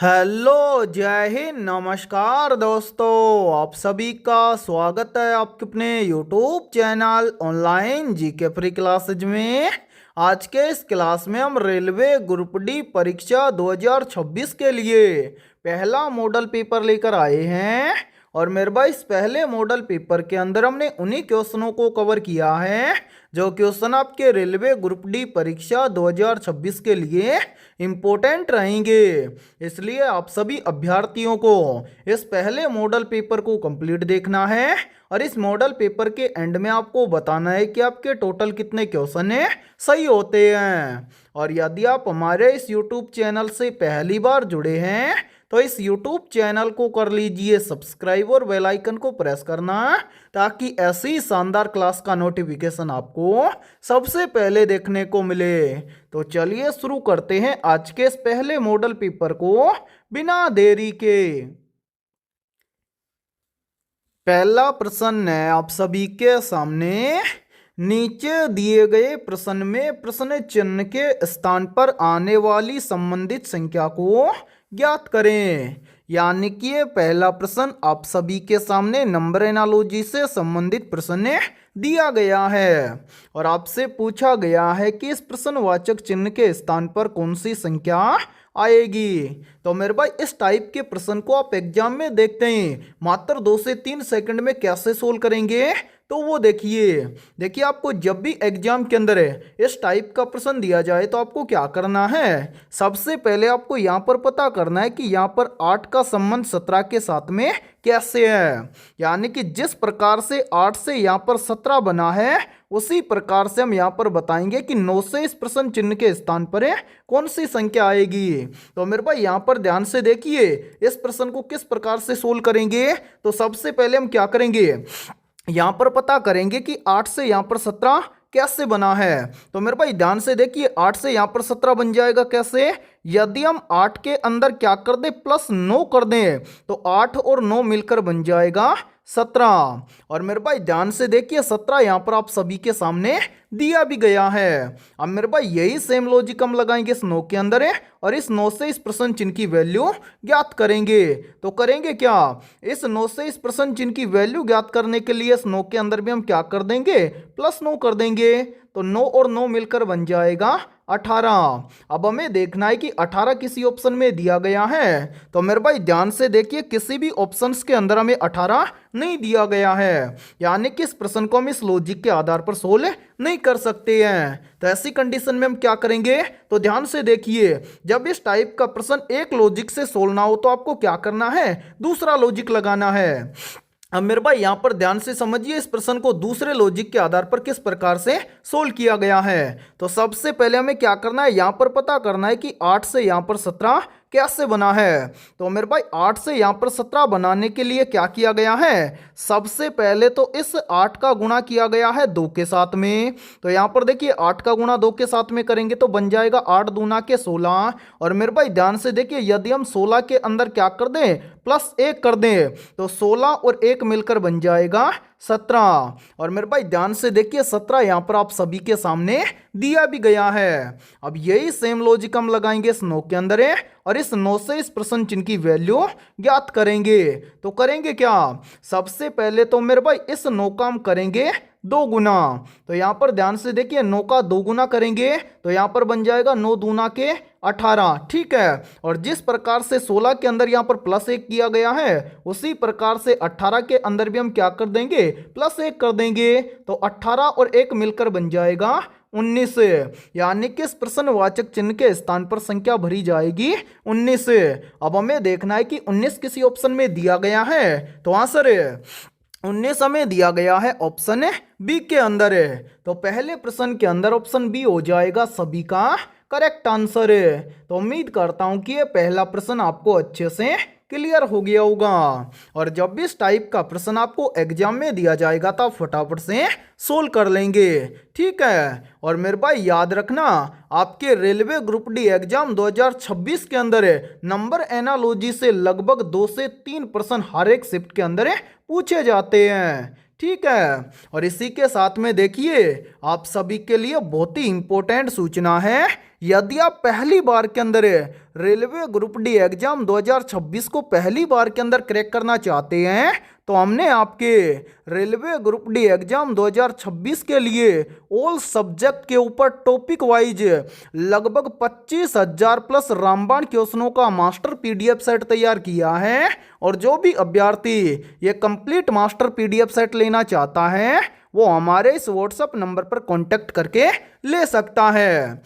Hello, जय हिंद, नमस्कार दोस्तों। आप सभी का स्वागत है आपके अपने YouTube channel online GK free classes में। आज के इस क्लास में हम रेलवे ग्रुप डी परीक्षा 2026 के लिए पहला मॉडल पेपर लेकर आए हैं। और मेरे भाई, इस पहले मॉडल पेपर के अंदर हमने उन्हीं क्वेश्चनों को कवर किया है जो क्वेश्चन आपके रेलवे ग्रुप डी परीक्षा 2026 के लिए इम्पोर्टेंट रहेंगे। इसलिए आप सभी अभ्यर्थियों को इस पहले मॉडल पेपर को कंप्लीट देखना है और इस मॉडल पेपर के एंड में आपको बताना है कि आपके टोटल कितने क्वेश्चन है सही होते हैं। और यदि आप हमारे इस यूट्यूब चैनल से पहली बार जुड़े हैं तो इस यूट्यूब चैनल को कर लीजिए सब्सक्राइब और बेल आइकन को प्रेस करना, ताकि ऐसी शानदार क्लास का नोटिफिकेशन आपको सबसे पहले देखने को मिले। तो चलिए शुरू करते हैं आज के इस पहले मॉडल पेपर को बिना देरी के। पहला प्रश्न है आप सभी के सामने। नीचे दिए गए प्रश्न में प्रश्न चिन्ह के स्थान पर आने वाली संबंधित संख्या को ज्ञात करें। यानी कि ये पहला प्रश्न आप सभी के सामने नंबर एनालॉजी से संबंधित प्रश्न दिया गया है और आपसे पूछा गया है कि इस प्रश्नवाचक चिन्ह के स्थान पर कौन सी संख्या आएगी। तो मेरे भाई, इस टाइप के प्रश्न को आप एग्जाम में देखते हैं मात्र 2 से 3 सेकंड में कैसे सोल्व करेंगे। तो वो देखिए आपको जब भी एग्जाम के अंदर इस टाइप का प्रश्न दिया जाए तो आपको क्या करना है। सबसे पहले आपको यहाँ पर पता करना है कि यहाँ पर 8 का संबंध 17 के साथ में कैसे है। यानी कि जिस प्रकार से 8 से यहाँ पर 17 बना है उसी प्रकार से हम यहाँ पर बताएंगे कि 9 से इस प्रश्न चिन्ह के स्थान पर कौन सी संख्या आएगी। तो मेरे भाई, यहाँ पर ध्यान से देखिए इस प्रश्न को किस प्रकार से सोल्व करेंगे। तो सबसे पहले हम क्या करेंगे, यहाँ पर पता करेंगे कि 8 से यहाँ पर 17 कैसे बना है। तो मेरे भाई ध्यान से देखिए 8 से यहाँ पर 17 बन जाएगा कैसे। यदि हम 8 के अंदर क्या कर दें, प्लस 9 कर दें तो 8 और 9 मिलकर बन जाएगा 17। और मेरे भाई ध्यान से देखिए 17 यहाँ पर आप सभी के सामने दिया भी गया है। अब मेरे भाई यही सेम लॉजिक हम लगाएंगे इस 9 के अंदर और इस 9 से इस प्रश्न चिन्ह की वैल्यू ज्ञात करेंगे। तो करेंगे क्या, इस 9 से इस प्रश्न चिन्ह की वैल्यू ज्ञात करने के लिए इस 9 के अंदर भी हम क्या कर देंगे, प्लस 9 कर देंगे। तो 9 और 9 मिलकर बन जाएगा 18। अब हमें देखना है कि 18 किसी ऑप्शन में दिया गया है। तो मेरे भाई ध्यान से देखिए किसी भी ऑप्शंस के अंदर हमें 18 नहीं दिया गया है। यानी कि इस प्रश्न को हम इस लॉजिक के आधार पर सोल्व नहीं कर सकते हैं। तो ऐसी कंडीशन में हम क्या करेंगे, तो ध्यान से देखिए जब इस टाइप का प्रश्न एक लॉजिक से सोल्व ना हो तो आपको क्या करना है, दूसरा लॉजिक लगाना है। अब मेरे भाई यहाँ पर ध्यान से समझिए इस प्रश्न को दूसरे लॉजिक के आधार पर किस प्रकार से सोल्व किया गया है। तो सबसे पहले हमें क्या करना है, यहाँ पर पता करना है कि 8 से यहाँ पर 17 कैसे बना है। तो मेरे भाई 8 से यहाँ पर 17 बनाने के लिए क्या किया गया है, सबसे पहले तो इस 8 का गुणा किया गया है 2 के साथ में। तो यहाँ पर देखिए 8 का गुणा 2 के साथ में करेंगे तो बन जाएगा 8 दूना के 16। और मेरे भाई ध्यान से देखिए यदि हम 16 के अंदर क्या कर दें, प्लस 1 कर दें तो 16 और 1 मिलकर बन जाएगा 17। और मेरे भाई ध्यान से देखिए 17 यहाँ पर आप सभी के सामने दिया भी गया है। अब यही सेम लॉजिक हम लगाएंगे इस 9 के अंदर और इस 9 से इस प्रश्न चिन्ह की वैल्यू ज्ञात करेंगे। तो करेंगे क्या, सबसे पहले तो मेरे भाई इस 9 का हम करेंगे 2 गुना। तो यहाँ पर ध्यान से देखिए 9 का 2 गुना करेंगे तो यहाँ पर बन जाएगा 9 दूना के 18। ठीक है। और जिस प्रकार से 16 के अंदर यहाँ पर प्लस 1 किया गया है उसी प्रकार से 18 के अंदर भी हम क्या कर देंगे, प्लस 1 कर देंगे। तो 18 और 1 मिलकर बन जाएगा 19। यानी कि इस प्रश्नवाचक चिन्ह के स्थान पर संख्या भरी जाएगी 19। अब हमें देखना है कि 19 किसी ऑप्शन में दिया गया है। तो आंसर 19 हमें दिया गया है ऑप्शन बी के अंदर। तो पहले प्रश्न के अंदर ऑप्शन बी हो जाएगा सभी का करेक्ट आंसर। तो उम्मीद करता हूं कि ये पहला प्रश्न आपको अच्छे से क्लियर हो गया होगा। और जब भी इस टाइप का प्रश्न आपको एग्जाम में दिया जाएगा तो आप फटाफट से सोल्व कर लेंगे। ठीक है। और मेरे भाई याद रखना आपके रेलवे ग्रुप डी एग्जाम 2026 के अंदर नंबर एनालॉजी से लगभग 2 से 3 प्रश्न हर एक शिफ्ट के अंदर पूछे जाते हैं। ठीक है। और इसी के साथ में देखिए आप सभी के लिए बहुत ही इंपॉर्टेंट सूचना है। यदि आप पहली बार के अंदर रेलवे ग्रुप डी एग्जाम 2026 को पहली बार के अंदर क्रैक करना चाहते हैं तो हमने आपके रेलवे ग्रुप डी एग्जाम 2026 के लिए ऑल सब्जेक्ट के ऊपर टॉपिक वाइज लगभग 25,000 प्लस रामबाण क्वेश्चनों का मास्टर पीडीएफ सेट तैयार किया है। और जो भी अभ्यर्थी ये कंप्लीट मास्टर पीडीएफ सेट लेना चाहता है वो हमारे इस व्हाट्सएप नंबर पर कांटेक्ट करके ले सकता है।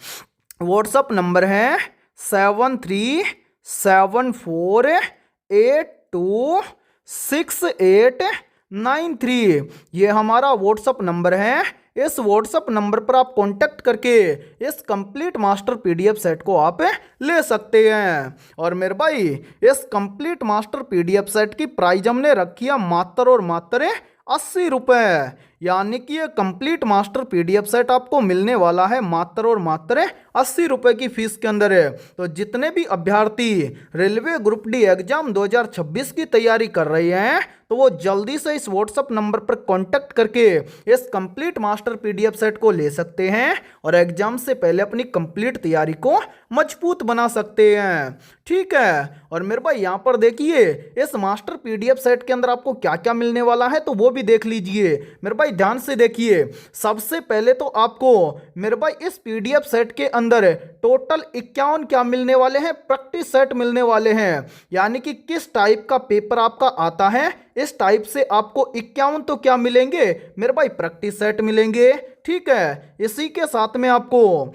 व्हाट्सएप नंबर है 7374826893। ये हमारा व्हाट्सएप नंबर है। इस व्हाट्सएप नंबर पर आप कांटेक्ट करके इस कंप्लीट मास्टर पीडीएफ सेट को आप ले सकते हैं। और मेरे भाई इस कंप्लीट मास्टर पीडीएफ सेट की प्राइस हमने रखी है मात्र और मात्र 80 रुपये। यानी कि ये कंप्लीट मास्टर पीडीएफ सेट आपको मिलने वाला है मात्र और मात्र 80 रुपये की फीस के अंदर है। तो जितने भी अभ्यर्थी रेलवे ग्रुप डी एग्जाम 2026 की तैयारी कर रहे हैं तो वो जल्दी से इस व्हाट्सएप नंबर पर कांटेक्ट करके इस कंप्लीट मास्टर पीडीएफ सेट को ले सकते हैं और एग्जाम से पहले अपनी कंप्लीट तैयारी को मजबूत बना सकते हैं। ठीक है। और मेरे भाई यहाँ पर देखिए इस मास्टर पीडीएफ सेट के अंदर आपको क्या क्या मिलने वाला है तो वो भी देख लीजिए। मेरे भाई ध्यान से देखिए। सबसे पहले तो आपको मेरे भाई इस पीडीएफ सेट के अंदर टोटल 51 क्या मिलने वाले हैं, प्रैक्टिस सेट मिलने वाले हैं। यानी कि किस टाइप का पेपर आपका आता है इस टाइप से आपको 51 तो क्या मिलेंगे मेरे भाई, प्रैक्टिस सेट मिलेंगे। ठीक है। इसी के साथ में आपको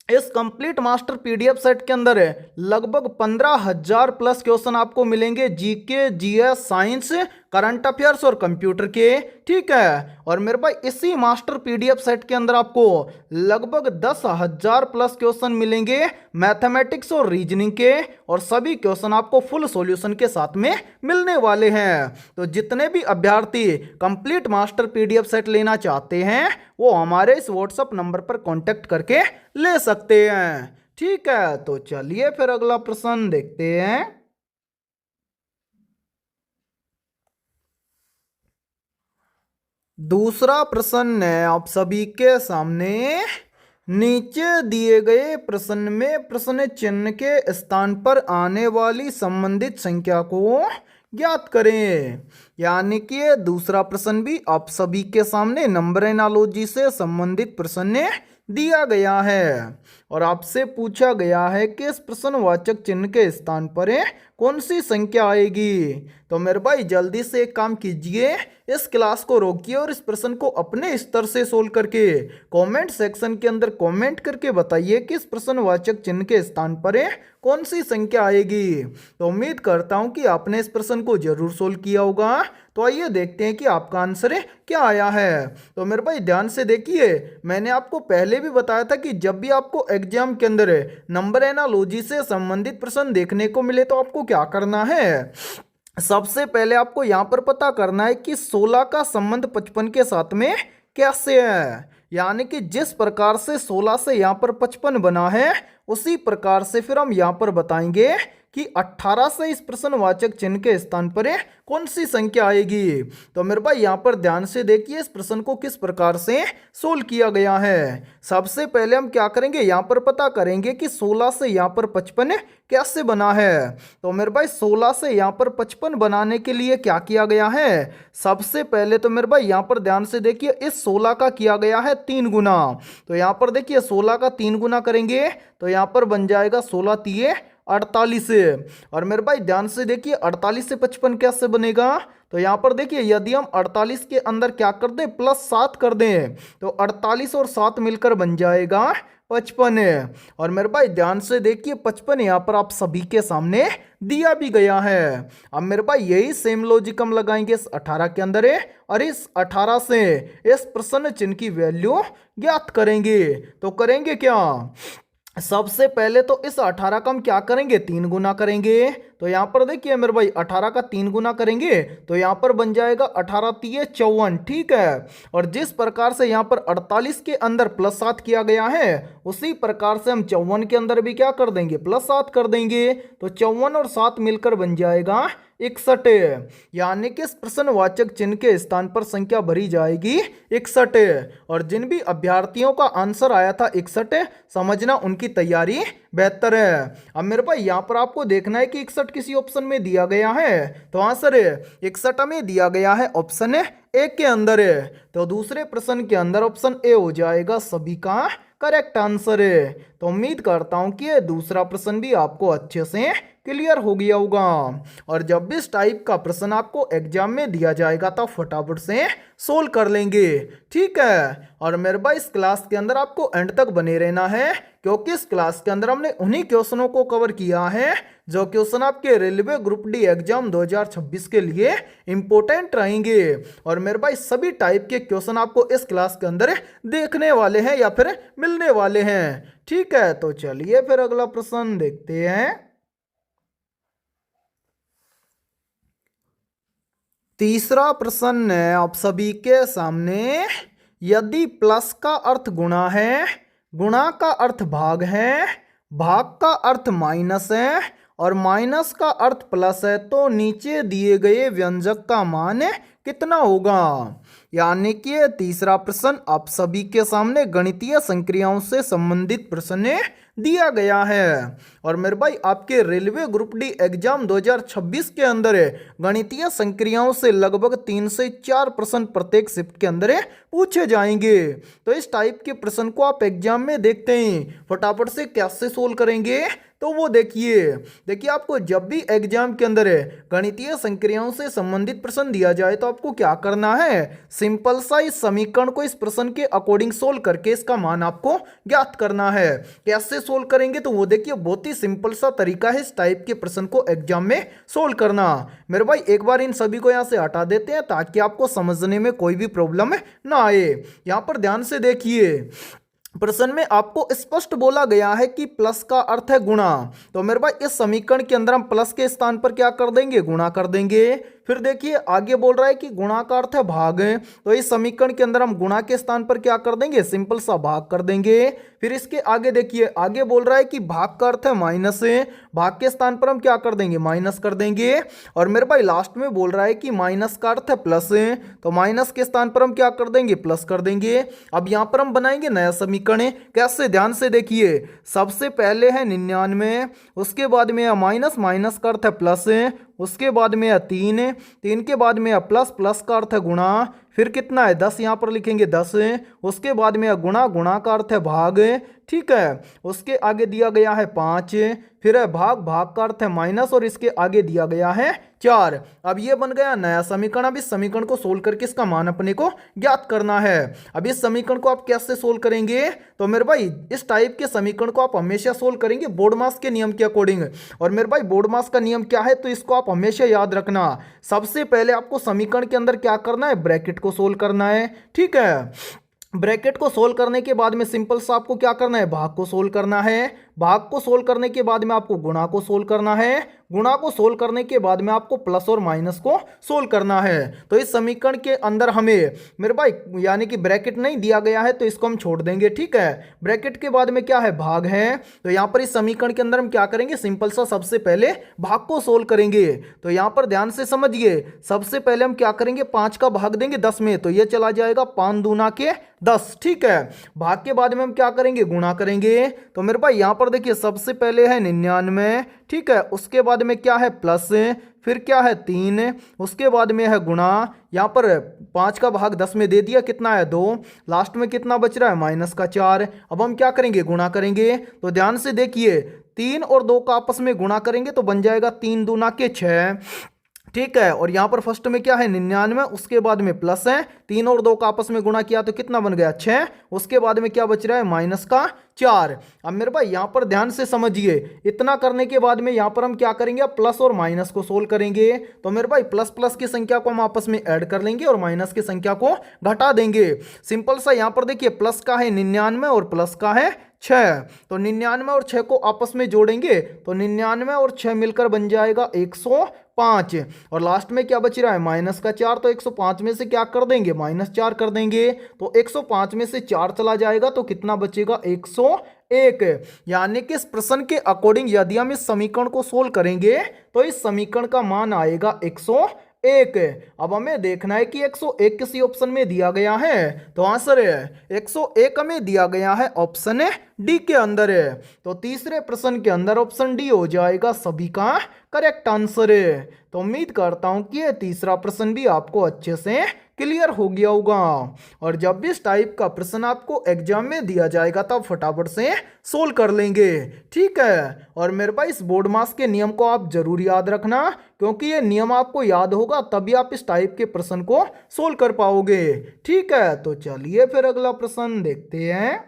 इस कंप्लीट मास्टर पीडीएफ सेट के अंदर लगभग 15,000 प्लस क्वेश्चन आपको मिलेंगे GK, GS, science, current affairs और कंप्यूटर के। ठीक है। और मेरे भाई इसी मास्टर पीडीएफ सेट के अंदर आपको लगभग 10,000 प्लस क्वेश्चन मिलेंगे मैथमेटिक्स और रीजनिंग के। और सभी क्वेश्चन आपको फुल सॉल्यूशन के साथ में मिलने वाले हैं। तो जितने भी अभ्यर्थी कंप्लीट मास्टर पीडीएफ सेट लेना चाहते हैं वो हमारे इस व्हाट्सएप नंबर पर कांटेक्ट करके ले सकते हैं। ठीक है। तो चलिए फिर अगला प्रश्न देखते हैं। दूसरा प्रश्न है आप सभी के सामने। नीचे दिए गए प्रश्न में प्रश्न चिन्ह के स्थान पर आने वाली संबंधित संख्या को ज्ञात करें। यानी कि ये दूसरा प्रश्न भी आप सभी के सामने नंबर एनालॉजी से संबंधित प्रश्न दिया गया है और आपसे पूछा गया है कि इस प्रश्नवाचक चिन्ह के स्थान पर कौन सी संख्या आएगी। तो मेरे भाई जल्दी से एक काम कीजिए, इस क्लास को रोकिए और इस प्रश्न को अपने स्तर से सोल्व करके कमेंट सेक्शन के अंदर कमेंट करके बताइए कि इस प्रश्नवाचक चिन्ह के स्थान पर कौन सी संख्या आएगी। तो उम्मीद करता हूं कि आपने इस प्रश्न को जरूर सोल्व किया होगा। तो आइए देखते हैं कि आपका आंसर क्या आया है। तो मेरे भाई ध्यान से देखिए, मैंने आपको पहले भी बताया था कि जब भी आपको एग्जाम के अंदर नंबर एनालॉजी से संबंधित प्रश्न देखने को मिले तो आपको क्या करना है। सबसे पहले आपको यहां पर पता करना है कि 16 का संबंध 55 के साथ में कैसे है। यानी कि जिस प्रकार से 16 से यहां पर 55 बना है उसी प्रकार से फिर हम यहां पर बताएंगे कि 18 से इस प्रश्नवाचक चिन्ह के स्थान पर कौन सी संख्या आएगी। तो मेरे भाई यहाँ पर ध्यान से देखिए इस प्रश्न को किस प्रकार से सोल्व किया गया है। सबसे पहले हम क्या करेंगे, यहाँ पर पता करेंगे कि 16 से यहाँ पर 55 कैसे बना है। तो मेरे भाई 16 से यहाँ पर 55 बनाने के लिए क्या किया गया है। सबसे पहले तो मेरे भाई यहाँ पर ध्यान से देखिए इस 16 का किया गया है 3 गुना। तो यहाँ पर देखिए 16 का 3 गुना करेंगे तो यहाँ पर बन जाएगा 16 तिये 48। और मेरे भाई ध्यान से देखिए 48 से 55 कैसे बनेगा। तो यहाँ पर देखिए यदि हम 48 के अंदर क्या कर दें +7 कर दें तो 48 और 7 मिलकर बन जाएगा 55। और मेरे भाई ध्यान से देखिए 55 यहाँ पर आप सभी के सामने दिया भी गया है। अब मेरे भाई यही सेम लॉजिक हम लगाएंगे इस 18 के अंदर और इस 18 से इस प्रश्न चिन्ह की वैल्यू ज्ञात करेंगे। तो करेंगे क्या, सबसे पहले तो इस 18 का हम क्या करेंगे 3 गुना करेंगे। तो तो यहाँ पर देखिए मेरे भाई 18 का 3 गुना करेंगे तो यहाँ पर बन जाएगा 18 तिये 54, ठीक है। और जिस प्रकार से यहाँ पर 48 के अंदर +7 किया गया है उसी प्रकार से हम 54 के अंदर भी क्या कर देंगे +7 कर देंगे। तो 54 और 7 मिलकर बन जाएगा 61, यानी कि इस प्रश्नवाचक चिन्ह के स्थान पर संख्या भरी जाएगी 61। और जिन भी अभ्यर्थियों का आंसर आया था 61, समझना उनकी तैयारी बेहतर है। अब मेरे भाई यहाँ पर आपको देखना है कि 61 किसी ऑप्शन में दिया गया है, तो आंसर 61 में दिया गया है ऑप्शन ए के अंदर है। तो दूसरे प्रश्न के अंदर ऑप्शन ए हो जाएगा सभी का करेक्ट आंसर है। तो उम्मीद करता हूं कि ये दूसरा प्रश्न भी आपको अच्छे से क्लियर हो गया होगा। और जब भी इस टाइप का प्रश्न आपको एग्जाम में दिया जाएगा तो फटाफट से सोल्व कर लेंगे, ठीक है। और मेरे भाई इस क्लास के अंदर आपको एंड तक बने रहना है, क्योंकि इस क्लास के अंदर हमने उन्हीं क्वेश्चनों को कवर किया है जो क्वेश्चन आपके रेलवे ग्रुप डी एग्जाम 2026 के लिए इंपॉर्टेंट रहेंगे। और मेरे भाई सभी टाइप के क्वेश्चन आपको इस क्लास के अंदर देखने वाले हैं या फिर मिलने वाले हैं, ठीक है। तो चलिए फिर अगला प्रश्न देखते हैं। तीसरा प्रश्न है आप सभी के सामने, यदि प्लस का अर्थ गुणा है, गुणा का अर्थ भाग है, भाग का अर्थ माइनस है और माइनस का अर्थ प्लस है, तो नीचे दिए गए व्यंजक का मान कितना होगा। यानी कि तीसरा प्रश्न आप सभी के सामने गणितीय संक्रियाओं से संबंधित प्रश्न दिया गया है। और मेरे भाई आपके रेलवे ग्रुप डी एग्जाम 2026 के अंदर गणितीय संक्रियाओं से लगभग 3 से 4 प्रश्न प्रत्येक शिफ्ट के अंदर पूछे जाएंगे। तो इस टाइप के प्रश्न को आप एग्जाम में देखते हैं, फटाफट से कैसे सोल्व करेंगे तो वो देखिए आपको जब भी एग्जाम के अंदर गणितीय संक्रियाओं से संबंधित प्रश्न दिया जाए तो आपको क्या करना है, सिंपल सा इस समीकरण को इस प्रश्न के अकॉर्डिंग सोल्व करके इसका मान आपको ज्ञात करना है। कैसे सोल्व करेंगे तो वो देखिए बहुत ही सिंपल सा तरीका है इस टाइप के प्रश्न को एग्जाम में सोल्व करना। मेरे भाई एक बार इन सभी को यहाँ से हटा देते हैं ताकि आपको समझने में कोई भी प्रॉब्लम ना आए। यहाँ पर ध्यान से देखिए, प्रश्न में आपको स्पष्ट बोला गया है कि प्लस का अर्थ है गुणा, तो मेरे भाई इस समीकरण के अंदर हम प्लस के स्थान पर क्या कर देंगे, गुणा कर देंगे। फिर देखिए आगे बोल रहा है कि गुणा का अर्थ है भाग, तो इस समीकरण के अंदर हम गुणा के स्थान पर क्या कर देंगे, सिंपल सा भाग कर देंगे। फिर इसके आगे देखिए आगे बोल रहा है कि भाग का अर्थ है माइनस, भाग के स्थान पर हम क्या कर देंगे, माइनस कर देंगे। और मेरे भाई लास्ट में बोल रहा है कि माइनस का अर्थ है प्लस, तो माइनस के स्थान पर हम क्या कर देंगे, प्लस कर देंगे। अब यहाँ पर हम बनाएंगे नया समीकरण, कैसे, ध्यान से देखिए। सबसे पहले है 99, उसके बाद में है माइनस, माइनस का अर्थ है प्लस, उसके बाद में है 3, 3 के बाद में है प्लस, प्लस का अर्थ है गुणा। फिर कितना है 10, यहाँ पर लिखेंगे 10, उसके बाद में है गुणा, गुणा का अर्थ है भाग, ठीक है। उसके आगे दिया गया है 5, फिर है भाग, भाग का अर्थ है माइनस और इसके आगे दिया गया है 4। अब ये बन गया नया समीकरण। अब इस समीकरण को सोल्व करके इसका मान अपने को ज्ञात करना है। अब इस समीकरण को आप कैसे सोल्व करेंगे, तो मेरे भाई इस टाइप के समीकरण को आप हमेशा सोल्व करेंगे बोर्डमास के नियम के अकॉर्डिंग। और मेरे भाई बोर्डमास का नियम क्या है तो इसको आप हमेशा याद रखना। सबसे पहले आपको समीकरण के अंदर क्या करना है, ब्रैकेट को सोल्व करना है, ठीक है। ब्रैकेट को सोल्व करने के बाद में सिंपल सा आपको क्या करना है, भाग को सोल्व करना है। भाग को सोल्व करने के बाद में आपको गुणा को सोल्व करना है। गुणा को सोल्व करने के बाद में आपको प्लस और माइनस को सोल्व करना है। तो इस समीकरण के अंदर हमें मेरे भाई यानी कि ब्रैकेट नहीं दिया गया है तो इसको हम छोड़ देंगे, ठीक है। ब्रैकेट के बाद में क्या है, भाग है। तो यहाँ पर इस समीकरण के अंदर हम क्या करेंगे, सिंपल सा सबसे पहले भाग को सोल्व करेंगे। तो यहाँ पर ध्यान से समझिए, सबसे पहले हम क्या करेंगे, 5 का भाग देंगे 10 में, तो ये चला जाएगा 5 दूना के 10, ठीक है। भाग के बाद में हम क्या करेंगे, गुणा करेंगे। तो मेरे भाई यहाँ पर देखिए सबसे पहले है 99, ठीक है। उसके बाद में क्या है, प्लस, फिर क्या है 3, उसके बाद में है गुणा। यहाँ पर 5 का भाग 10 में दे दिया, कितना है 2, लास्ट में कितना बच रहा है, माइनस का 4। अब हम क्या करेंगे, गुणा करेंगे। तो ध्यान से देखिए 3 और 2 का आपस में गुणा करेंगे तो बन जाएगा 3 दूना के 6, ठीक है। और यहाँ पर फर्स्ट में क्या है 99, उसके बाद में प्लस है, 3 और 2 का आपस में गुणा किया तो कितना बन गया 6, उसके बाद में क्या बच रहा है, माइनस का 4। अब मेरे भाई यहाँ पर ध्यान से समझिए, इतना करने के बाद में यहाँ पर हम क्या करेंगे, अब प्लस और माइनस को सोल्व करेंगे। तो मेरे भाई प्लस प्लस की संख्या को हम आपस में ऐड कर लेंगे और माइनस की संख्या को घटा देंगे। सिंपल सा यहाँ पर देखिए प्लस का है 99 और प्लस का है 6। तो 99 और 6 को आपस में जोड़ेंगे तो 99 और 6 मिलकर बन जाएगा 105। और लास्ट में क्या बच रहा है, माइनस का 4। तो 105 में से क्या कर देंगे, -4 कर देंगे। तो 105 में से 4 चला जाएगा तो कितना बचेगा, 101। यानी कि इस प्रश्न के अकॉर्डिंग यदि हम इस समीकरण को सोल्व करेंगे तो इस समीकरण का मान आएगा 101। अब हमें देखना है कि 101 किसी ऑप्शन में दिया गया है, तो आंसर है 101 हमें दिया गया है ऑप्शन डी के अंदर है। तो तीसरे प्रश्न के अंदर ऑप्शन डी हो जाएगा सभी का करेक्ट आंसर है। तो उम्मीद करता हूं कि ये तीसरा प्रश्न भी आपको अच्छे से क्लियर हो गया होगा। और जब भी इस टाइप का प्रश्न आपको एग्जाम में दिया जाएगा तब फटाफट से सोल्व कर लेंगे, ठीक है। और मेरे भाई इस बोर्ड मास के नियम को आप जरूर याद रखना, क्योंकि ये नियम आपको याद होगा तभी आप इस टाइप के प्रश्न को सोल्व कर पाओगे, ठीक है। तो चलिए फिर अगला प्रश्न देखते हैं।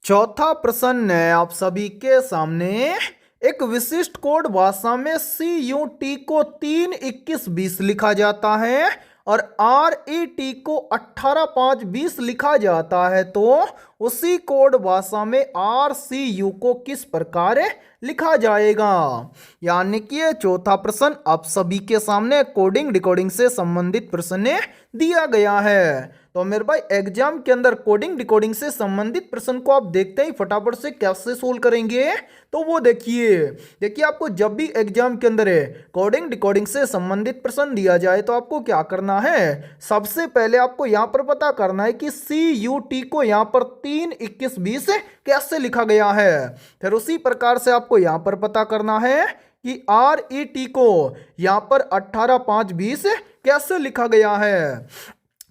चौथा प्रश्न है आप सभी के सामने। एक विशिष्ट कोड भाषा में CUT को 3, 21, 20 लिखा जाता है और RET को 18, 5, 20 लिखा जाता है, तो उसी कोड भाषा में RCU को किस प्रकार लिखा जाएगा। यानी कि ये चौथा प्रश्न आप सभी के सामने कोडिंग डिकोडिंग से संबंधित प्रश्न दिया गया है। तो मेरे भाई एग्जाम के अंदर कोडिंग डिकोडिंग से संबंधित प्रश्न को आप देखते ही फटाफट से कैसे सोल्व करेंगे, तो वो देखिए आपको जब भी एग्जाम के अंदर कोडिंग डिकोडिंग से संबंधित प्रश्न दिया जाए तो आपको क्या करना है, सबसे पहले आपको यहां पर पता करना है कि CUT को यहां पर 3, 21, 20 कैसे लिखा गया है। फिर उसी प्रकार से आपको यहां पर पता करना है कि RET को यहां पर 18, 5, 20 कैसे लिखा गया है।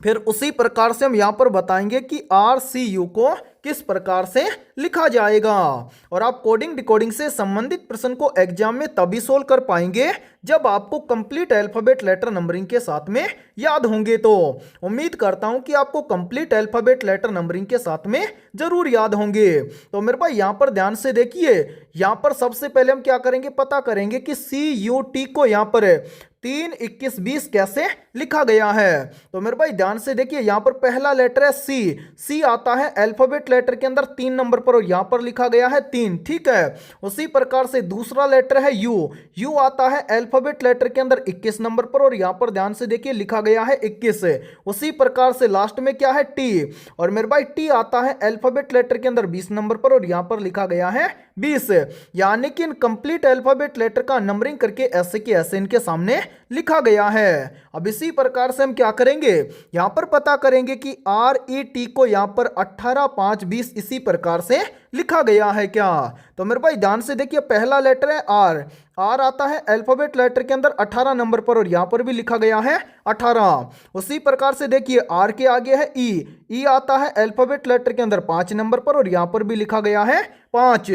फिर उसी प्रकार से हम यहां पर बताएंगे कि RCU को किस प्रकार से लिखा जाएगा। और आप कोडिंग डिकोडिंग से संबंधित प्रश्न को एग्जाम में तभी सोल्व कर पाएंगे जब आपको कंप्लीट अल्फाबेट लेटर नंबरिंग के साथ में याद होंगे। तो उम्मीद करता हूं कि आपको कंप्लीट अल्फाबेट लेटर नंबरिंग के साथ में जरूर याद होंगे। तो मेरे भाई यहां पर ध्यान से देखिए, यहां पर सबसे पहले हम क्या करेंगे, पता करेंगे कि CUT को यहां पर 3, 21, 20 कैसे लिखा गया है। तो मेरे भाई ध्यान से देखिए, यहां पर पहला लेटर है सी आता है अल्फाबेट लेटर के अंदर 3 नंबर पर और यहां पर लिखा गया है 3, ठीक है। उसी प्रकार से दूसरा लेटर है यू आता है अल्फाबेट लेटर के अंदर 21 नंबर पर और यहां पर ध्यान से देखिए लिखा गया है 21। उसी प्रकार से लास्ट में क्या है, टी। और मेरे भाई टी आता है अल्फाबेट लेटर के अंदर 20 नंबर पर और यहां पर लिखा गया है 20। यानी कि इन कंप्लीट अल्फाबेट लेटर का नंबरिंग करके ऐसे के ऐसे इनके सामने लिखा गया है। अब इसी प्रकार से हम क्या करेंगे, यहां पर पता करेंगे कि RET को यहां पर 18, 5, 20 इसी प्रकार से लिखा गया है क्या। तो मेरे भाई ध्यान से देखिए, पहला लेटर है आर आता है अल्फाबेट लेटर के अंदर 18 नंबर पर और यहां पर भी लिखा गया है 18। उसी प्रकार से देखिए आर के आगे है ई आता है अल्फाबेट लेटर के अंदर 5 नंबर पर और यहां पर भी लिखा गया है 5।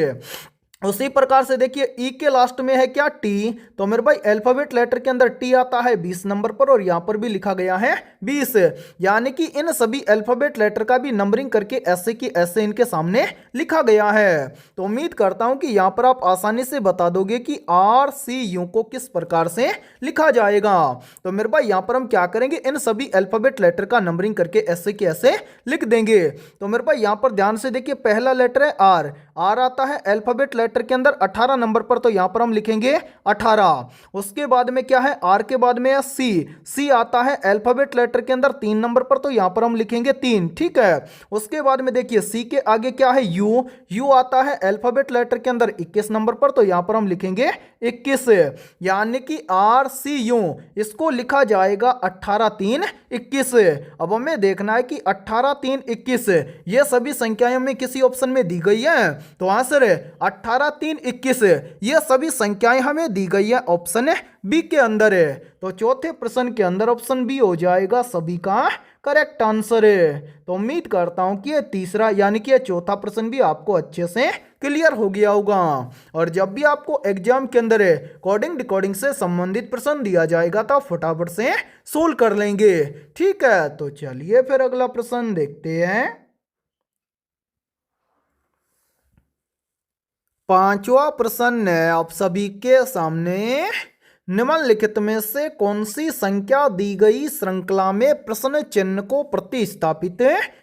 उसी प्रकार से देखिए ई के लास्ट में है क्या, टी। तो मेरे भाई अल्फाबेट लेटर के अंदर टी आता है 20 नंबर पर और यहां पर भी लिखा गया है 20। यानी कि इन सभी अल्फाबेट लेटर का भी नंबरिंग करके ऐसे की ऐसे इनके सामने लिखा गया है। तो उम्मीद करता हूं कि यहां पर आप आसानी से बता दोगे कि RCU को किस प्रकार से लिखा जाएगा। तो मेरे भाई यहां पर हम क्या करेंगे, इन सभी अल्फाबेट लेटर का नंबरिंग करके ऐसे के ऐसे लिख देंगे। तो मेरे भाई यहां पर ध्यान से देखिए, पहला लेटर है आर आता है अल्फाबेट लेटर के अंदर 18 नंबर पर, तो यहां पर हम लिखेंगे 18। उसके बाद में क्या है, आर के बाद में है सी आता है अल्फाबेट लेटर के अंदर 3 नंबर पर, तो यहां पर हम लिखेंगे 3, ठीक है। उसके बाद में देखिए सी के आगे क्या है, यू आता है अल्फाबेट लेटर के अंदर 21 नंबर पर, तो यहां पर हम लिखेंगे 21। यानी कि RCU इसको लिखा जाएगा 18, 3, 21। अब हमें देखना है कि 18, 3, 21 ये सभी संख्याएं हमें किसी ऑप्शन में दी गई है, तो आंसर है 18, 3, 21 ये सभी संख्याएं हमें दी गई है ऑप्शन बी के अंदर है। तो चौथे प्रश्न के अंदर ऑप्शन बी हो जाएगा सभी का करेक्ट आंसर है। तो उम्मीद करता हूं कि ये तीसरा यानी कि ये चौथा प्रश्न भी आपको अच्छे से क्लियर हो गया होगा। और जब भी आपको एग्जाम के अंदर कोडिंग डिकोडिंग से संबंधित प्रश्न दिया जाएगा तो फटाफट से सोल्व कर लेंगे, ठीक है। तो चलिए फिर अगला प्रश्न देखते हैं। पांचवा प्रश्न है आप सभी के सामने। निम्नलिखित में से कौन सी संख्या दी गई श्रृंखला में प्रश्न चिन्ह को प्रतिस्थापित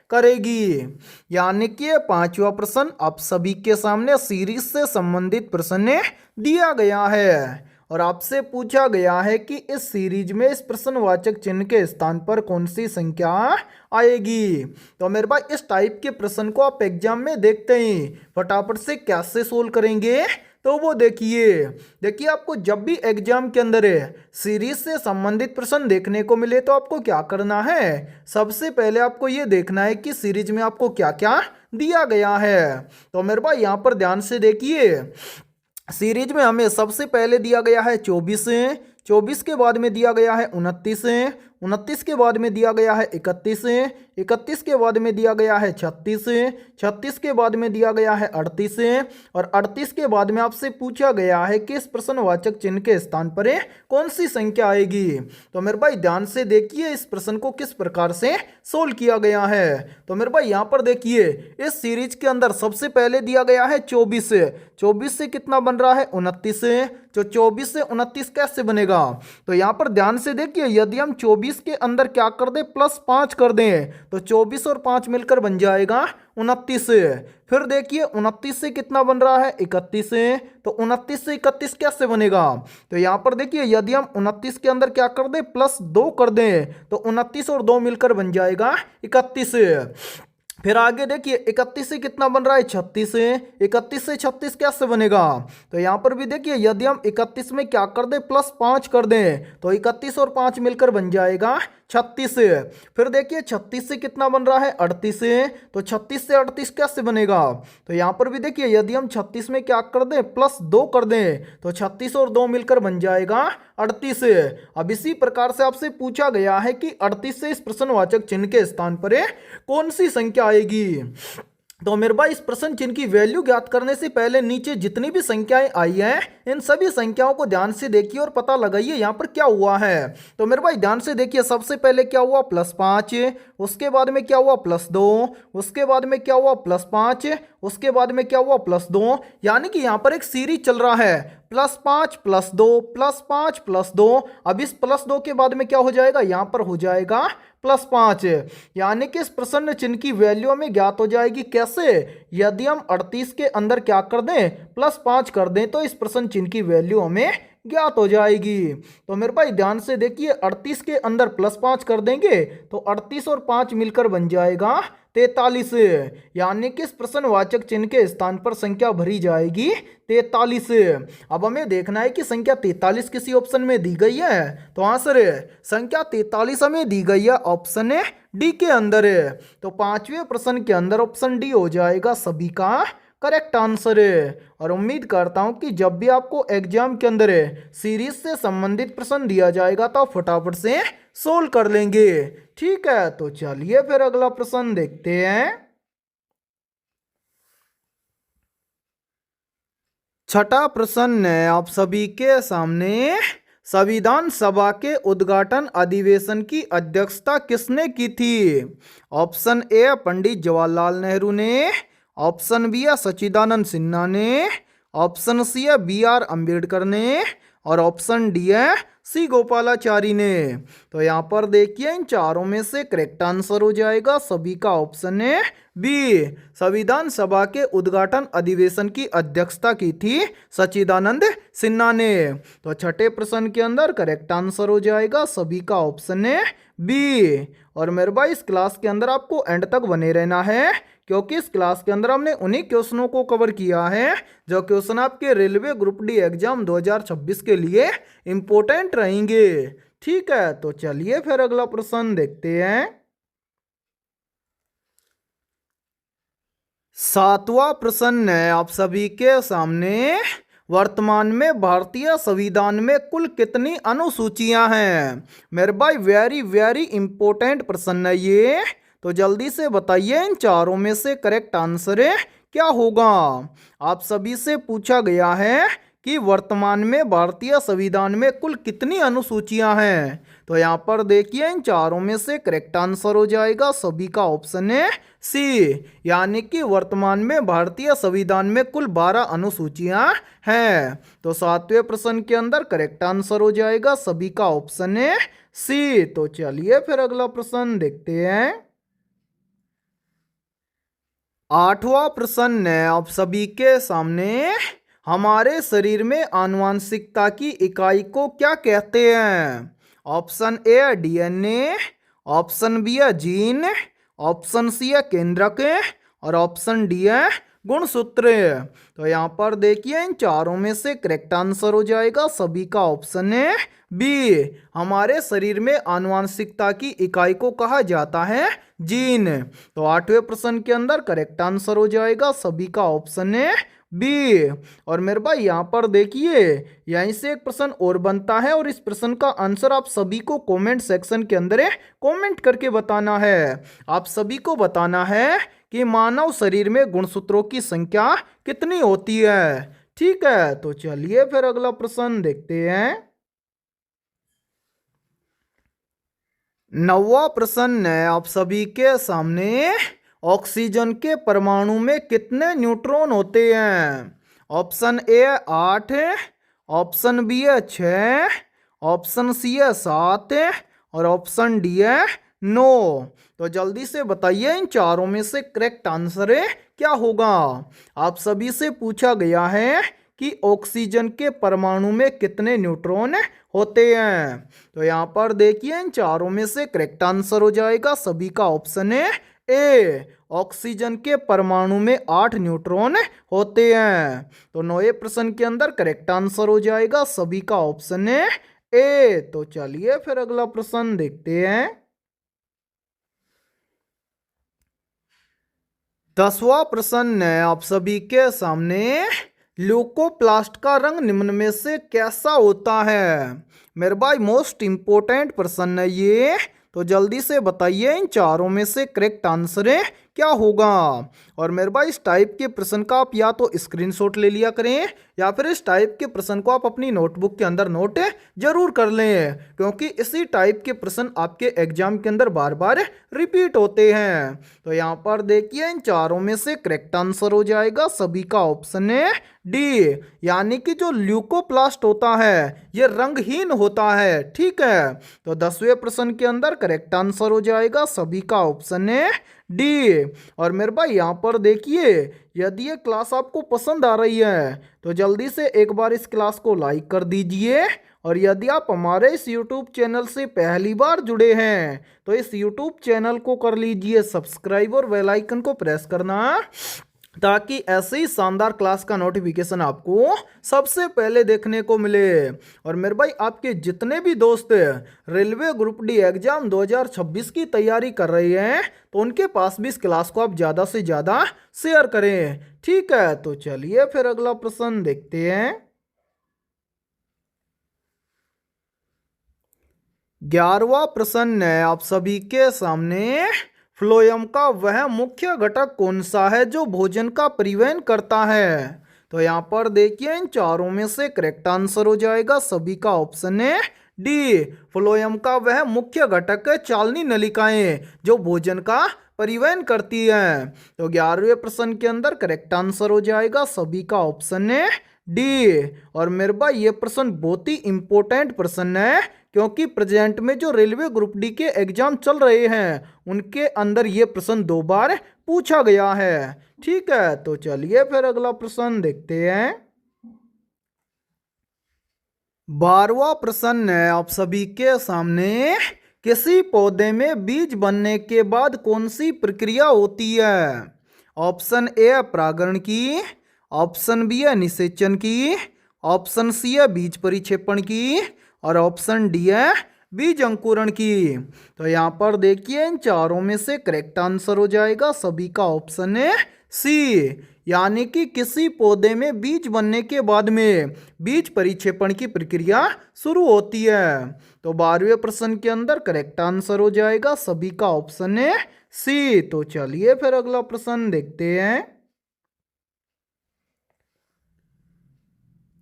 करेगी। यानी कि ये पांचवा प्रश्न आप सभी के सामने सीरीज से संबंधित प्रश्न दिया गया है और आपसे पूछा गया है कि इस सीरीज में इस प्रश्नवाचक चिन्ह के स्थान पर कौन सी संख्या आएगी। तो मेरे भाई इस टाइप के प्रश्न को आप एग्जाम में देखते ही फटाफट से कैसे सोल्व करेंगे, तो वो देखिए आपको जब भी एग्जाम के अंदर सीरीज से संबंधित प्रश्न देखने को मिले तो आपको क्या करना है, सबसे पहले आपको ये देखना है कि सीरीज में आपको क्या क्या दिया गया है। तो मेरे भाई यहाँ पर ध्यान से देखिए, सीरीज में हमें सबसे पहले दिया गया है 24, 24 के बाद में दिया गया है 29, 29 के बाद में दिया गया है 31, 31 के बाद में दिया गया है 36, 36 के बाद में दिया गया है 38 और 38 के बाद में आपसे पूछा गया है कि इस प्रश्नवाचक चिन्ह के स्थान पर कौन सी संख्या आएगी। तो मेरे भाई ध्यान से देखिए इस प्रश्न को किस प्रकार से सोल्व किया गया है। तो मेरे भाई यहाँ पर देखिए इस सीरीज के अंदर सबसे पहले दिया गया है 24, 24 से कितना बन रहा है 29, जो 24 से 29 कैसे बनेगा, तो यहाँ पर ध्यान से देखिए यदि हम 24 के अंदर क्या कर दें +5 कर दें तो 24 और 5 मिलकर बन जाएगा 29। फिर देखिए 29 से कितना बन रहा है 31, तो 29 से 31 कैसे बनेगा, तो यहाँ पर देखिए यदि हम 29 के अंदर क्या कर दें +2 कर दें तो 29 और 2 मिलकर बन जाएगा 31। फिर आगे देखिए 31 से कितना बन रहा है 36, 31 से 36 कैसे बनेगा, तो यहाँ पर भी देखिए यदि हम 31 में क्या कर दें +5 कर दें तो 31 और 5 मिलकर बन जाएगा 36। फिर देखिए 36 से कितना बन रहा है 38, तो 36 से 38 कैसे बनेगा, तो यहाँ पर भी देखिए यदि हम 36 में क्या कर दें +2 कर दें तो 36 और 2 मिलकर बन जाएगा 38। अब इसी प्रकार से आपसे पूछा गया है कि 38 से इस प्रश्नवाचक चिन्ह के स्थान पर कौन सी संख्या आएगी। तो मेरे भाई इस प्रश्न चिन्ह की वैल्यू ज्ञात करने से पहले नीचे जितनी भी संख्याएं आई हैं इन सभी संख्याओं को ध्यान से देखिए और पता लगाइए यहाँ पर क्या हुआ है। तो मेरे भाई ध्यान से देखिए सबसे पहले क्या हुआ +5, उसके बाद में क्या हुआ +2, उसके बाद में क्या हुआ +5, उसके बाद में क्या हुआ +2, यानी कि यहाँ पर एक सीरीज चल रहा है +5 +2 +5 +2। अब इस +2 के बाद में क्या हो जाएगा, यहाँ पर हो जाएगा +5, यानी कि इस प्रश्न चिन्ह की वैल्यू हमें ज्ञात हो जाएगी। कैसे, यदि हम 38 के अंदर क्या कर दें +5 कर दें तो इस प्रश्न चिन्ह की वैल्यू हमें ज्ञात हो जाएगी। तो मेरे भाई ध्यान से देखिए 38 के अंदर +5 कर देंगे तो 38 और 5 मिलकर बन जाएगा 43, यानी कि इस प्रश्नवाचक चिन्ह के स्थान पर संख्या भरी जाएगी 43। अब हमें देखना है कि संख्या 43 किसी ऑप्शन में दी गई है, तो आंसर संख्या 43 हमें दी गई है ऑप्शन डी के अंदर। तो पांचवें प्रश्न के अंदर ऑप्शन डी हो जाएगा सभी का करेक्ट आंसर है। और उम्मीद करता हूं कि जब भी आपको एग्जाम के अंदर सीरीज से संबंधित प्रश्न दिया जाएगा तो आप फटाफट से सोल्व कर लेंगे। ठीक है, तो चलिए फिर अगला प्रश्न देखते हैं। छठा प्रश्न है आप सभी के सामने, संविधान सभा के उद्घाटन अधिवेशन की अध्यक्षता किसने की थी। ऑप्शन ए पंडित जवाहरलाल नेहरू ने, ऑप्शन बी है सच्चिदानंद सिन्हा ने, ऑप्शन सी है BR अम्बेडकर ने और ऑप्शन डी है सी गोपालाचारी ने। तो यहाँ पर देखिए इन चारों में से करेक्ट आंसर हो जाएगा सभी का ऑप्शन है बी, संविधान सभा के उद्घाटन अधिवेशन की अध्यक्षता की थी सच्चिदानंद सिन्हा ने। तो छठे प्रश्न के अंदर करेक्ट आंसर हो जाएगा सभी का ऑप्शन है बी। और मेरे भाई इस क्लास के अंदर आपको एंड तक बने रहना है, क्योंकि इस क्लास के अंदर हमने उन्हीं क्वेश्चनों को कवर किया है जो क्वेश्चन आपके रेलवे ग्रुप डी एग्जाम 2026 के लिए इंपॉर्टेंट रहेंगे। ठीक है, तो चलिए फिर अगला प्रश्न देखते हैं। सातवां प्रश्न है आप सभी के सामने, वर्तमान में भारतीय संविधान में कुल कितनी अनुसूचियां हैं। मेरे भाई वेरी वेरी इंपॉर्टेंट प्रश्न है ये, तो जल्दी से बताइए इन चारों में से करेक्ट आंसर क्या होगा। आप सभी से पूछा गया है कि वर्तमान में भारतीय संविधान में कुल कितनी अनुसूचियां हैं। तो यहाँ पर देखिए इन चारों में से करेक्ट आंसर हो जाएगा सभी का ऑप्शन है सी, यानी कि वर्तमान में भारतीय संविधान में कुल 12 अनुसूचियां हैं। तो 7वें प्रश्न के अंदर करेक्ट आंसर हो जाएगा सभी का ऑप्शन है सी। तो चलिए फिर अगला प्रश्न देखते हैं। 8वां प्रश्न है आप सभी के सामने, हमारे शरीर में आनुवंशिकता की इकाई को क्या कहते हैं? ऑप्शन ए है डीएनए, ऑप्शन बी है जीन, ऑप्शन सी है केंद्रक और ऑप्शन डी है गुणसूत्र। तो यहाँ पर देखिए इन चारों में से करेक्ट आंसर हो जाएगा सभी का ऑप्शन है बी। हमारे शरीर में आनुवंशिकता की इकाई को कहा जाता है जीन। तो 8वें प्रश्न के अंदर करेक्ट आंसर हो जाएगा सभी का ऑप्शन है बी। और मेरे भाई यहाँ पर देखिए यहीं से एक प्रश्न और बनता है और इस प्रश्न का आंसर आप सभी को कमेंट सेक्शन के अंदर कमेंट करके बताना है। आप सभी को बताना है कि मानव शरीर में गुणसूत्रों की संख्या कितनी होती है। ठीक है, तो चलिए फिर अगला प्रश्न देखते हैं। 9वां प्रश्न है आप सभी के सामने, ऑक्सीजन के परमाणु में कितने न्यूट्रॉन होते हैं? ऑप्शन ए 8, ऑप्शन बी है 6, ऑप्शन सी है 7 और ऑप्शन डी है 9। तो जल्दी से बताइए इन चारों में से करेक्ट आंसर क्या होगा। आप सभी से पूछा गया है कि ऑक्सीजन के परमाणु में कितने न्यूट्रॉन होते हैं। तो यहाँ पर देखिए इन चारों में से करेक्ट आंसर हो जाएगा सभी का ऑप्शन है ए। ऑक्सीजन के परमाणु में 8 न्यूट्रॉन होते हैं। तो 9वें प्रश्न के अंदर करेक्ट आंसर हो जाएगा सभी का ऑप्शन है ए। तो चलिए फिर अगला प्रश्न देखते हैं। 10वां प्रश्न है आप सभी के सामने, ल्यूकोप्लास्ट का रंग निम्न में से कैसा होता है? मेरे भाई मोस्ट इंपोर्टेंट प्रश्न है ये, तो जल्दी से बताइए इन चारों में से करेक्ट आंसर क्या होगा। और मेरे भाई इस टाइप के प्रश्न का आप या तो स्क्रीनशॉट ले लिया करें या फिर इस टाइप के प्रश्न को आप अपनी नोटबुक के अंदर नोट जरूर कर लें, क्योंकि इसी टाइप के प्रश्न आपके एग्जाम के अंदर बार बार रिपीट होते हैं। तो यहाँ पर देखिए इन चारों में से करेक्ट आंसर हो जाएगा सभी का ऑप्शन है डी, यानी कि जो ल्यूकोप्लास्ट होता है ये रंगहीन होता है। ठीक है, तो 10वें प्रश्न के अंदर करेक्ट आंसर हो जाएगा सभी का ऑप्शन है डी। और मेरे भाई यहाँ पर देखिए यदि ये क्लास आपको पसंद आ रही है तो जल्दी से एक बार इस क्लास को लाइक कर दीजिए। और यदि आप हमारे इस YouTube चैनल से पहली बार जुड़े हैं तो इस YouTube चैनल को कर लीजिए सब्सक्राइब और बेल आइकन को प्रेस करना, ताकि ऐसे ही शानदार क्लास का नोटिफिकेशन आपको सबसे पहले देखने को मिले। और मेरे भाई आपके जितने भी दोस्त रेलवे ग्रुप डी एग्जाम 2026 की तैयारी कर रहे हैं तो उनके पास भी इस क्लास को आप ज़्यादा से ज़्यादा शेयर करें। ठीक है, तो चलिए फिर अगला प्रश्न देखते हैं। 11वां प्रश्न है आप सभी के सामने, फ्लोएम का वह मुख्य घटक कौन सा है जो भोजन का परिवहन करता है? तो यहाँ पर देखिए इन चारों में से करेक्ट आंसर हो जाएगा सभी का ऑप्शन है डी। फ्लोएम का वह मुख्य घटक है चालनी नलिकाएं जो भोजन का परिवहन करती हैं। तो 11वें प्रश्न के अंदर करेक्ट आंसर हो जाएगा सभी का ऑप्शन है डी। और मेरे भाई ये प्रश्न बहुत ही इंपॉर्टेंट प्रश्न है, क्योंकि प्रेजेंट में जो रेलवे ग्रुप डी के एग्जाम चल रहे हैं उनके अंदर ये प्रश्न 2 बार पूछा गया है। ठीक है, तो चलिए फिर अगला प्रश्न देखते हैं। 12वां प्रश्न है आप सभी के सामने, किसी पौधे में बीज बनने के बाद कौन सी प्रक्रिया होती है? ऑप्शन ए है परागण की, ऑप्शन बी है निषेचन की, ऑप्शन सी है बीज परिक्षेपण की और ऑप्शन डी है बीज अंकुरण की। तो यहाँ पर देखिए इन चारों में से करेक्ट आंसर हो जाएगा सभी का ऑप्शन है सी, यानी कि किसी पौधे में बीज बनने के बाद में बीज परिक्षेपण की प्रक्रिया शुरू होती है। तो 12वें प्रश्न के अंदर करेक्ट आंसर हो जाएगा सभी का ऑप्शन है सी। तो चलिए फिर अगला प्रश्न देखते हैं।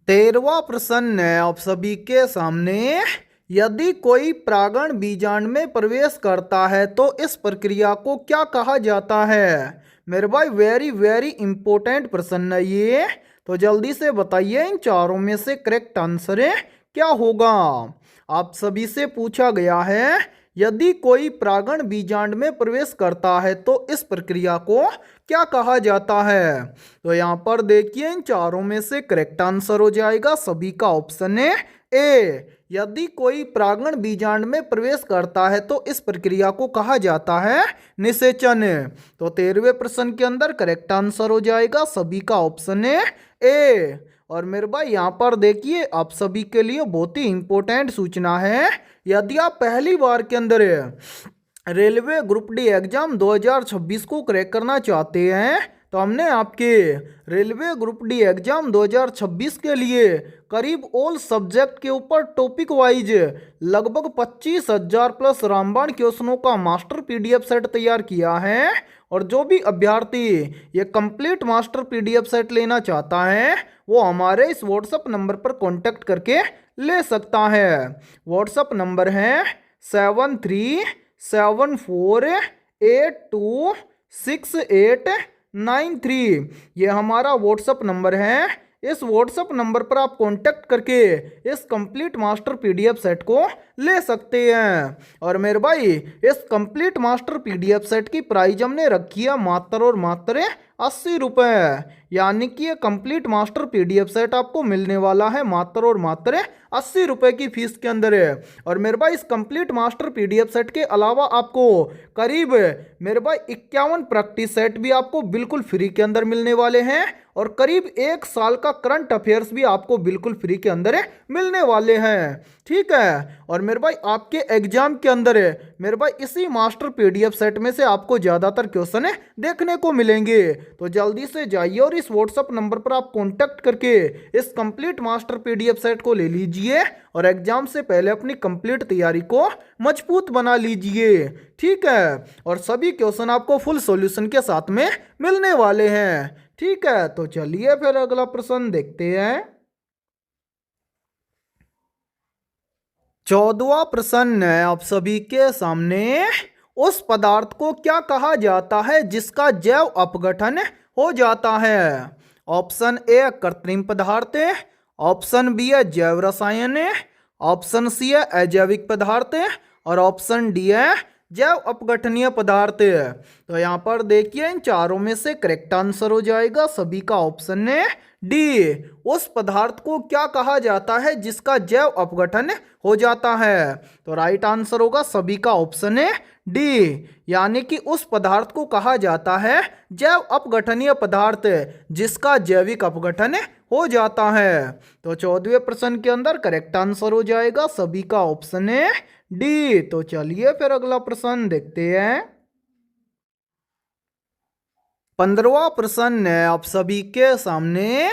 13वां प्रश्न है आप सभी के सामने, यदि कोई परागण बीजांड में प्रवेश करता है तो इस प्रक्रिया को क्या कहा जाता है? मेरे भाई वेरी वेरी इंपॉर्टेंट प्रश्न है ये, तो जल्दी से बताइए इन चारों में से करेक्ट आंसर है क्या होगा। आप सभी से पूछा गया है यदि कोई परागण बीजांड में प्रवेश करता है तो इस प्रक्रिया को क्या कहा जाता है? तो यहाँ पर देखिए इन चारों में से करेक्ट आंसर हो जाएगा सभी का ऑप्शन है ए। यदि कोई परागण बीजांड में प्रवेश करता है तो इस प्रक्रिया को कहा जाता है निषेचन। तो 13वें प्रश्न के अंदर करेक्ट आंसर हो जाएगा सभी का ऑप्शन है ए। और मेरे भाई यहाँ पर देखिए आप सभी के लिए बहुत ही इंपॉर्टेंट सूचना है। यदि आप पहली बार के अंदर रेलवे ग्रुप डी एग्जाम 2026 को क्रैक करना चाहते हैं तो हमने आपके रेलवे ग्रुप डी एग्जाम 2026 के लिए करीब ऑल सब्जेक्ट के ऊपर टॉपिक वाइज लगभग 25,000 प्लस रामबाण क्वेश्चनों का मास्टर पीडीएफ सेट तैयार किया है। और जो भी अभ्यर्थी ये कंप्लीट मास्टर पीडीएफ सेट लेना चाहता है वो हमारे इस व्हाट्सएप नंबर पर कांटेक्ट करके ले सकता है। व्हाट्सएप नंबर है 7374826893। ये हमारा व्हाट्सएप नंबर है। इस व्हाट्सएप नंबर पर आप कांटेक्ट करके इस कंप्लीट मास्टर पीडीएफ सेट को ले सकते हैं। और मेरे भाई इस कंप्लीट मास्टर पीडीएफ सेट की प्राइस हमने रखी है मात्र और मात्र 80 रुपये, यानी कि ये कंप्लीट मास्टर पीडीएफ सेट आपको मिलने वाला है मात्र और मात्र 80 रुपये की फीस के अंदर है। और मेरे भाई इस कंप्लीट मास्टर पीडीएफ सेट के अलावा आपको करीब मेरे भाई 51 प्रैक्टिस सेट भी आपको बिल्कुल फ्री के अंदर मिलने वाले हैं। और करीब 1 साल का करंट अफेयर्स भी आपको बिल्कुल फ्री के अंदर मिलने वाले हैं। ठीक है। और मेरे भाई आपके एग्जाम के अंदर मेरे भाई इसी मास्टर पीडीएफ सेट में से आपको ज़्यादातर क्वेश्चन देखने को मिलेंगे। तो जल्दी से जाइए और इस व्हाट्सएप नंबर पर आप कांटेक्ट करके इस कंप्लीट मास्टर पीडीएफ सेट को ले लीजिए और एग्जाम से पहले अपनी कंप्लीट तैयारी को मजबूत बना लीजिए। ठीक है। और सभी क्वेश्चन आपको फुल सॉल्यूशन के साथ में मिलने वाले हैं। ठीक है। तो चलिए फिर अगला प्रश्न देखते हैं। 14वां प्रश्न है आप सभी के सामने। उस पदार्थ को क्या कहा जाता है जिसका जैव अपघटन हो जाता है? ऑप्शन ए कृत्रिम पदार्थ, ऑप्शन बी है जैव रसायन, ऑप्शन सी है अजैविक पदार्थ और ऑप्शन डी है जैव अपघटनीय पदार्थ। तो यहाँ पर देखिए इन चारों में से करेक्ट आंसर हो जाएगा सभी का ऑप्शन है डी। उस पदार्थ को क्या कहा जाता है जिसका जैव अपघटन हो जाता है? तो राइट आंसर होगा सभी का ऑप्शन है डी, यानी कि उस पदार्थ को कहा जाता है जैव अपघटनीय पदार्थ जिसका जैविक अपघटन हो जाता है। तो 14वें प्रश्न के अंदर करेक्ट आंसर हो जाएगा सभी का ऑप्शन है डी। तो चलिए फिर अगला प्रश्न देखते हैं। 15वां प्रश्न है आप सभी के सामने।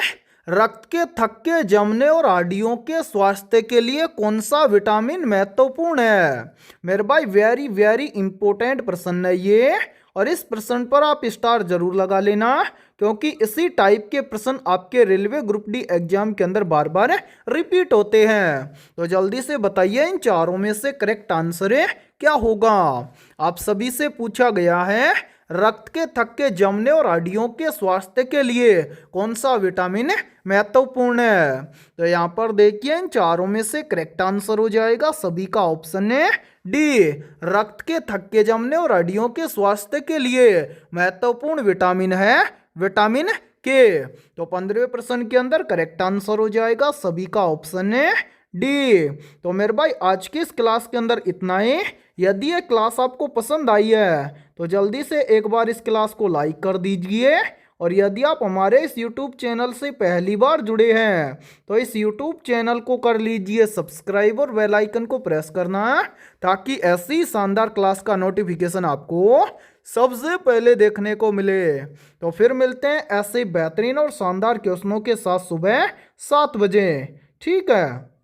रक्त के थक्के जमने और हड्डियों के स्वास्थ्य के लिए कौन सा विटामिन महत्वपूर्ण है? मेरे भाई वेरी वेरी इंपॉर्टेंट प्रश्न है ये, और इस प्रश्न पर आप स्टार जरूर लगा लेना क्योंकि इसी टाइप के प्रश्न आपके रेलवे ग्रुप डी एग्जाम के अंदर बार बार रिपीट होते हैं। तो जल्दी से बताइए इन चारों में से करेक्ट आंसर क्या होगा। आप सभी से पूछा गया है रक्त के थक्के जमने और हड्डियों के स्वास्थ्य के लिए कौन सा विटामिन महत्वपूर्ण है? तो यहाँ पर देखिए इन चारों में से करेक्ट आंसर हो जाएगा सभी का ऑप्शन है डी। रक्त के थक्के जमने और हड्डियों के स्वास्थ्य के लिए महत्वपूर्ण विटामिन है विटामिन के। तो 15वें प्रश्न के अंदर करेक्ट आंसर हो जाएगा सभी का ऑप्शन है डी। तो मेरे भाई आज की इस क्लास के अंदर इतना ही। यदि ये क्लास आपको पसंद आई है तो जल्दी से एक बार इस क्लास को लाइक कर दीजिए। और यदि आप हमारे इस YouTube चैनल से पहली बार जुड़े हैं तो इस YouTube चैनल को कर लीजिए सब्सक्राइब और बेल आइकन को प्रेस करना ताकि ऐसी शानदार क्लास का नोटिफिकेशन आपको सबसे पहले देखने को मिले। तो फिर मिलते हैं ऐसे बेहतरीन और शानदार क्वेश्चनों के साथ सुबह 7 बजे। ठीक है।